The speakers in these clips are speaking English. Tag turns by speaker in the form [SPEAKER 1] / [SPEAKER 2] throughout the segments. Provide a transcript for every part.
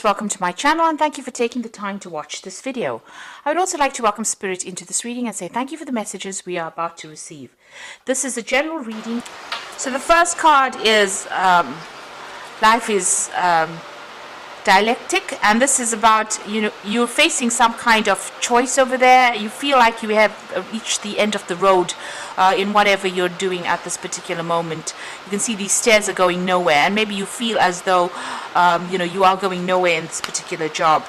[SPEAKER 1] Welcome to my channel and thank you for taking the time to watch this video. I would also like to welcome Spirit into this reading and say thank you for the messages we are about to receive. This is a general reading. So the first card is life is dialectic, and this is about, you're facing some kind of choice over there. You feel like you have reached the end of the road in whatever you're doing at this particular moment. You can see these stairs are going nowhere, and maybe you feel as though you are going nowhere in this particular job.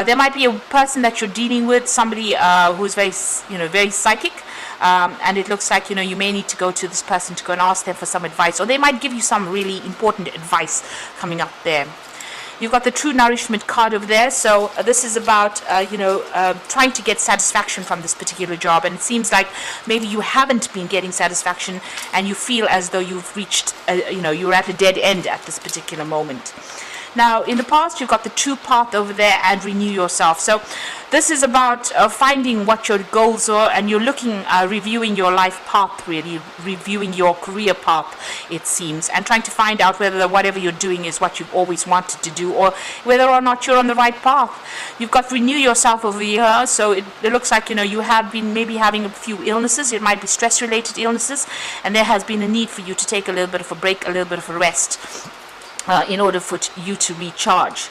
[SPEAKER 1] There might be a person that you're dealing with, somebody who's very psychic, and it looks like you may need to go to this person to go and ask them for some advice, or they might give you some really important advice coming up there. You've got the True Nourishment card over there. So this is about, trying to get satisfaction from this particular job. And it seems like maybe you haven't been getting satisfaction and you feel as though you've reached, you're at a dead end at this particular moment. Now, in the past, you've got the True Path over there and Renew Yourself. So this is about finding what your goals are, and you're looking, reviewing your life path, really, reviewing your career path, it seems, and trying to find out whether whatever you're doing is what you've always wanted to do, or whether or not you're on the right path. You've got Renew Yourself over here, so it looks like, you have been maybe having a few illnesses. It might be stress-related illnesses, and there has been a need for you to take a little bit of a break, a little bit of a rest, in order for you to recharge.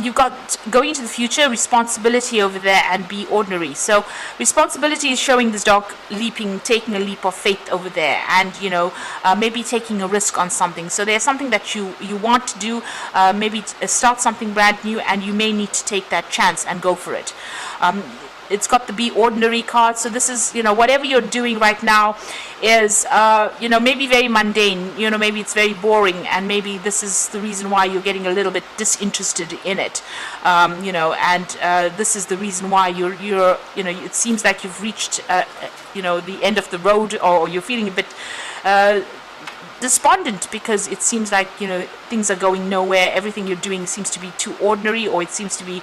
[SPEAKER 1] You've got going into the future, responsibility over there, and be ordinary. So responsibility is showing this dog taking a leap of faith over there, and maybe taking a risk on something. So there's something that you want to do, maybe start something brand new, and you may need to take that chance and go for it. It's got the Be Ordinary card. So this is, whatever you're doing right now is, maybe very mundane, maybe it's very boring, and maybe this is the reason why you're getting a little bit disinterested in it, and this is the reason why you're it seems like you've reached, the end of the road, or you're feeling a bit despondent because it seems like things are going nowhere. Everything you're doing seems to be too ordinary, or it seems to be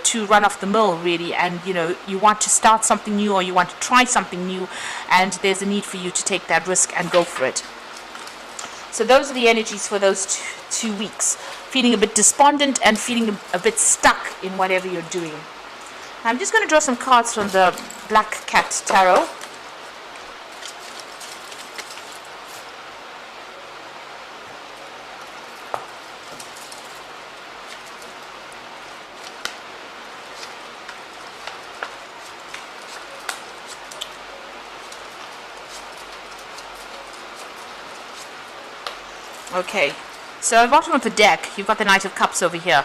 [SPEAKER 1] too run off the mill, really, and you want to start something new, or you want to try something new, and there's a need for you to take that risk and go for it. So those are the energies for those two weeks, feeling a bit despondent and feeling a bit stuck in whatever you're doing. I'm just going to draw some cards from the Black Cat Tarot. Okay, so at the bottom of the deck, you've got the Knight of Cups over here.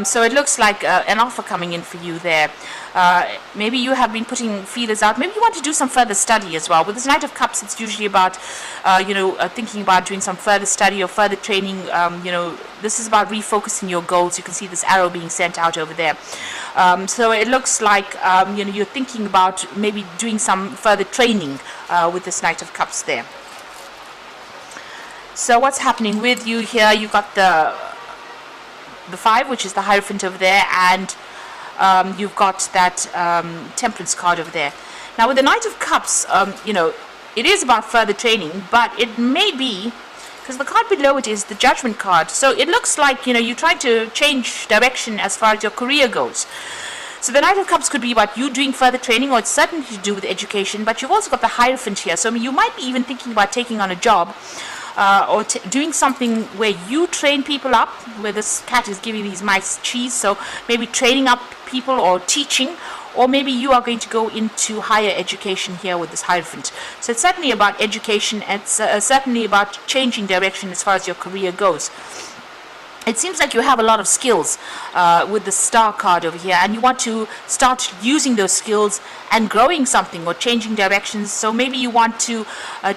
[SPEAKER 1] So it looks like an offer coming in for you there. Maybe you have been putting feelers out. Maybe you want to do some further study as well. With this Knight of Cups, it's usually about, thinking about doing some further study or further training. This is about refocusing your goals. You can see this arrow being sent out over there. So it looks like, you're thinking about maybe doing some further training with this Knight of Cups there. So what's happening with you here? You've got the 5, which is the Hierophant over there, and you've got that Temperance card over there. Now with the Knight of Cups, it is about further training, but it may be, because the card below it is the Judgment card, so it looks like, you try to change direction as far as your career goes. So the Knight of Cups could be about you doing further training, or it's certainly to do with education, but you've also got the Hierophant here, so you might be even thinking about taking on a job, or doing something where you train people up, where this cat is giving these mice cheese, so maybe training up people or teaching, or maybe you are going to go into higher education here with this Hierophant. So it's certainly about education, it's certainly about changing direction as far as your career goes. It seems like you have a lot of skills with the Star card over here, and you want to start using those skills and growing something or changing directions. So maybe you want to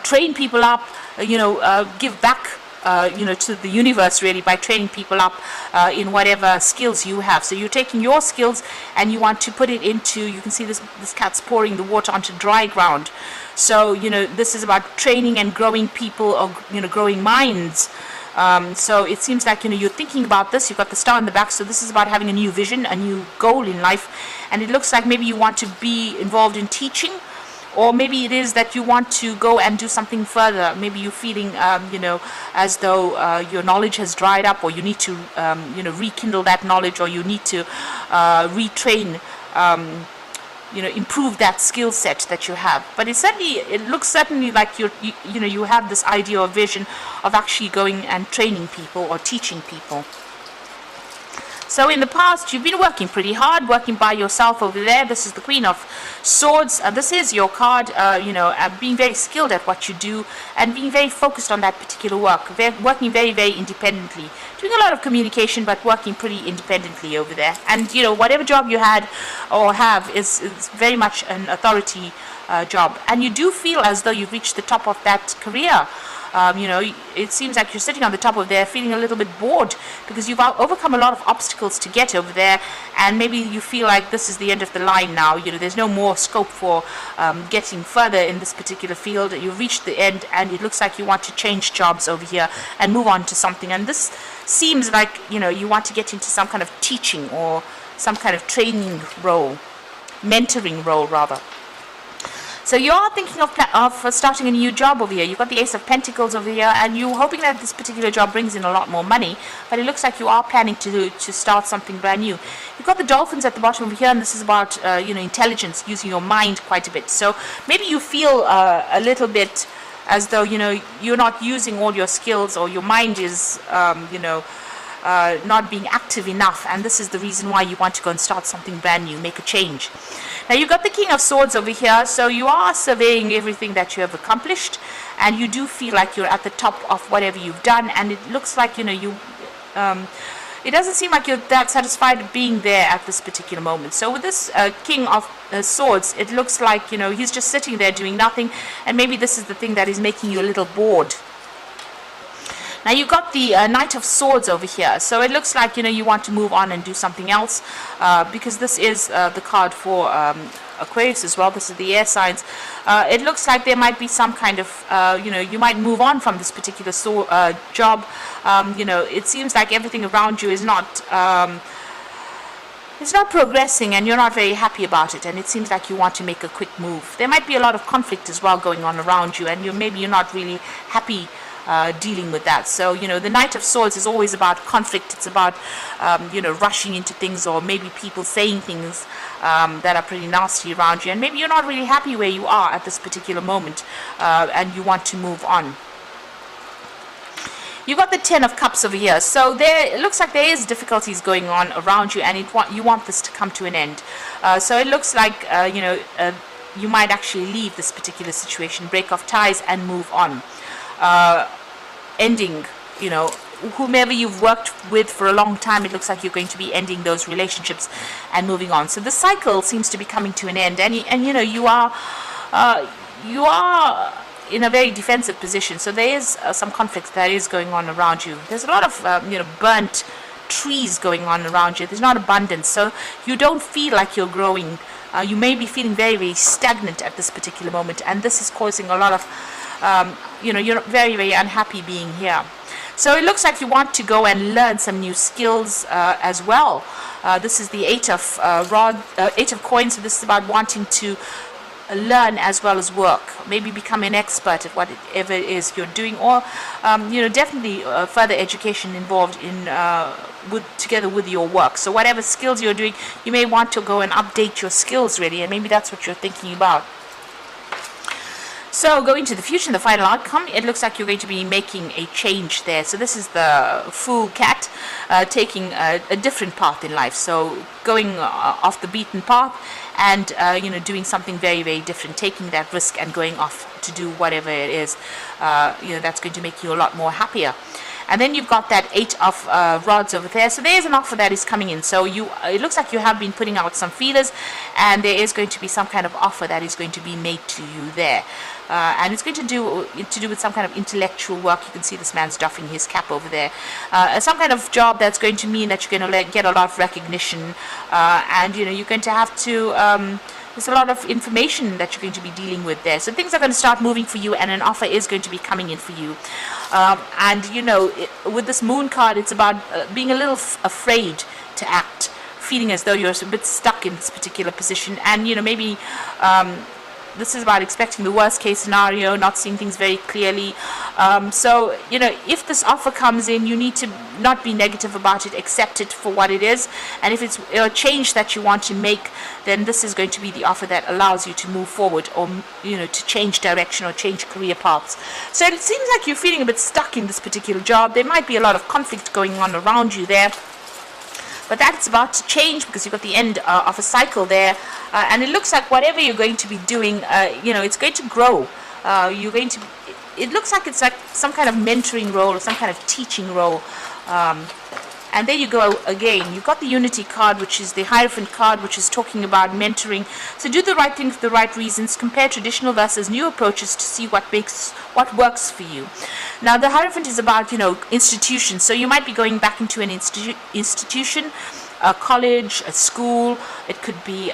[SPEAKER 1] train people up, give back, to the universe, really, by training people up in whatever skills you have. So you're taking your skills and you want to put it into, you can see this cat's pouring the water onto dry ground. So, this is about training and growing people, or, growing minds. So it seems like, you're thinking about this. You've got the star in the back, so this is about having a new vision, a new goal in life. And it looks like maybe you want to be involved in teaching, or maybe it is that you want to go and do something further. Maybe you're feeling, as though your knowledge has dried up, or you need to, rekindle that knowledge, or you need to retrain, improve that skill set that you have. But it looks certainly like you have this idea or vision of actually going and training people or teaching people. So in the past, you've been working pretty hard, working by yourself over there. This is the Queen of Swords. This is your card, being very skilled at what you do and being very focused on that particular work, working very, very independently. Doing a lot of communication, but working pretty independently over there. And, whatever job you had or have is very much an authority job. And you do feel as though you've reached the top of that career. It seems like you're sitting on the top of there feeling a little bit bored because you've overcome a lot of obstacles to get over there, and maybe you feel like this is the end of the line now. There's no more scope for getting further in this particular field. You've reached the end, and it looks like you want to change jobs over here and move on to something. And this seems like, you want to get into some kind of teaching or some kind of training role, mentoring role rather. So you are thinking of starting a new job over here. You've got the Ace of Pentacles over here, and you're hoping that this particular job brings in a lot more money, but it looks like you are planning to start something brand new. You've got the Dolphins at the bottom over here, and this is about intelligence, using your mind quite a bit. So maybe you feel a little bit as though you're not using all your skills, or your mind is not being active enough, and this is the reason why you want to go and start something brand new, make a change. Now you've got the King of Swords over here, so you are surveying everything that you have accomplished, and you do feel like you're at the top of whatever you've done, and it looks like it doesn't seem like you're that satisfied being there at this particular moment. So with this King of Swords, it looks like he's just sitting there doing nothing, and maybe this is the thing that is making you a little bored. Now you've got the Knight of Swords over here, so it looks like you want to move on and do something else, because this is the card for Aquarius as well. This is the air signs. It looks like there might be some kind of you might move on from this particular job. It seems like everything around you is not it's not progressing, and you're not very happy about it, and it seems like you want to make a quick move. There might be a lot of conflict as well going on around you, and maybe you're not really happy dealing with that. So the Knight of Swords is always about conflict. It's about rushing into things, or maybe people saying things that are pretty nasty around you, and maybe you're not really happy where you are at this particular moment, and you want to move on. You've got the Ten of Cups over here, so it looks like there is difficulties going on around you, and you want this to come to an end. So it looks like you might actually leave this particular situation, break off ties and move on. Ending, whomever you've worked with for a long time, it looks like you're going to be ending those relationships and moving on. So the cycle seems to be coming to an end, and you are in a very defensive position. So there is some conflict that is going on around you. There's a lot of burnt trees going on around you. There's not abundance, so you don't feel like you're growing. You may be feeling very, very stagnant at this particular moment, and this is causing a lot of you're very, very unhappy being here. So it looks like you want to go and learn some new skills as well. This is the Eight of Coins, so this is about wanting to learn as well as work, maybe become an expert at whatever it is you're doing, or definitely further education involved in together with your work. So whatever skills you're doing, you may want to go and update your skills really, and maybe that's what you're thinking about. So going to the future and the final outcome, it looks like you're going to be making a change there. So this is the Fool Cat taking a different path in life. So going off the beaten path, and doing something very, very different, taking that risk and going off to do whatever it is that's going to make you a lot more happier. And then you've got that Eight of Rods over there. So there is an offer that is coming in. So it looks like you have been putting out some feelers, and there is going to be some kind of offer that is going to be made to you there. And it's going to do with some kind of intellectual work. You can see this man's doffing his cap over there. Some kind of job that's going to mean that you're going to get a lot of recognition, and you're going to have to. There's a lot of information that you're going to be dealing with there. So things are going to start moving for you, and an offer is going to be coming in for you. With this Moon card, it's about being a little afraid to act, feeling as though you're a bit stuck in this particular position, and maybe this is about expecting the worst case scenario, not seeing things very clearly. So, if this offer comes in, you need to not be negative about it, accept it for what it is. And if it's a change that you want to make, then this is going to be the offer that allows you to move forward, or, to change direction or change career paths. So it seems like you're feeling a bit stuck in this particular job. There might be a lot of conflict going on around you there. But that's about to change, because you've got the end of a cycle there. And it looks like whatever you're going to be doing, it's going to grow. It looks like it's like some kind of mentoring role or some kind of teaching role. And there you go again. You've got the Unity card, which is the Hierophant card, which is talking about mentoring. So do the right thing for the right reasons. Compare traditional versus new approaches to see what works for you. Now, the Hierophant is about, institutions. So you might be going back into an institution, a college, a school. It could be,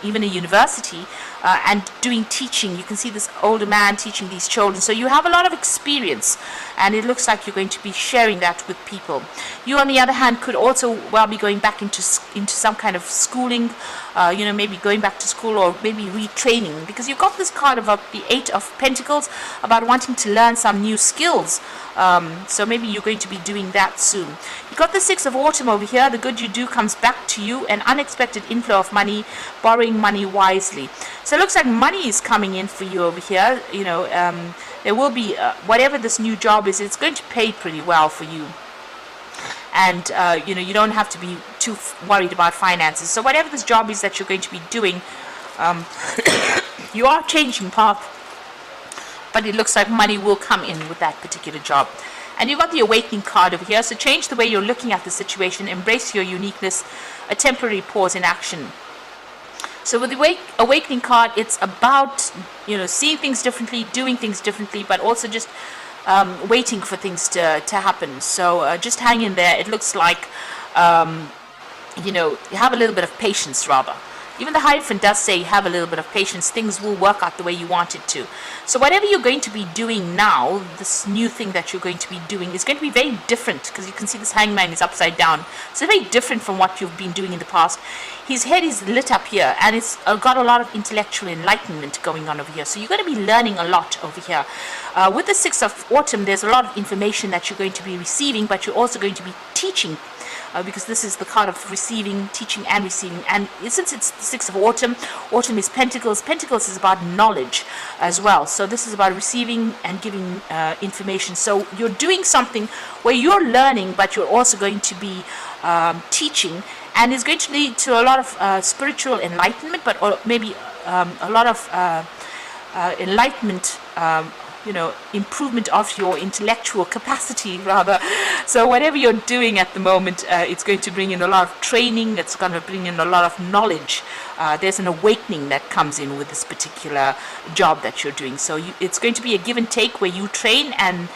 [SPEAKER 1] even a university, and doing teaching. You can see this older man teaching these children. So you have a lot of experience, and it looks like you're going to be sharing that with people. You, on the other hand, could also well be going back into some kind of schooling, maybe going back to school, or maybe retraining, because you've got this card of the Eight of Pentacles about wanting to learn some new skills. So maybe you're going to be doing that soon. You've got the Six of Autumn over here. The good you do comes back to you, an unexpected inflow of money, borrowing money wisely. So it looks like money is coming in for you over here. There will be, whatever this new job is, it's going to pay pretty well for you. And, you don't have to be too worried about finances. So whatever this job is that you're going to be doing, you are changing path, but it looks like money will come in with that particular job. And you've got the Awakening card over here. So change the way you're looking at the situation, embrace your uniqueness, a temporary pause in action. So with the Awakening card, it's about, seeing things differently, doing things differently, but also just waiting for things to happen. So just hang in there. It looks like, you have a little bit of patience, rather. Even the Hierophant does say have a little bit of patience. Things will work out the way you want it to. So whatever you're going to be doing now, this new thing that you're going to be doing is going to be very different, because you can see this Hangman is upside down. So very different from what you've been doing in the past. His head is lit up here, and it's got a lot of intellectual enlightenment going on over here. So you're going to be learning a lot over here. With the Six of Autumn, there's a lot of information that you're going to be receiving, but you're also going to be teaching, because this is the card of receiving, teaching, and receiving. And since it's the Six of Autumn, Autumn is Pentacles. Pentacles is about knowledge as well. So this is about receiving and giving information. So you're doing something where you're learning, but you're also going to be teaching, and it's going to lead to a lot of spiritual enlightenment, but maybe a lot of enlightenment, improvement of your intellectual capacity, rather. So whatever you're doing at the moment, it's going to bring in a lot of training. It's going to bring in a lot of knowledge. There's an awakening that comes in with this particular job that you're doing. So it's going to be a give and take, where you train and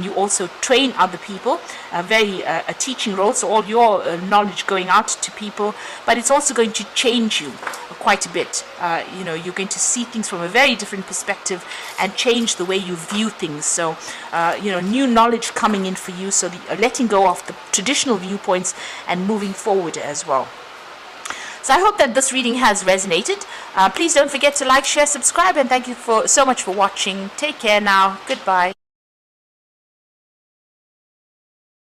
[SPEAKER 1] you also train other people. A teaching role, so all your knowledge going out to people, but it's also going to change you quite a bit. You're going to see things from a very different perspective and change the way you view things. So new knowledge coming in for you, so letting go of the traditional viewpoints and moving forward as well. So I hope that this reading has resonated. Please don't forget to like, share, subscribe, and thank you so much for watching. Take care now. Goodbye.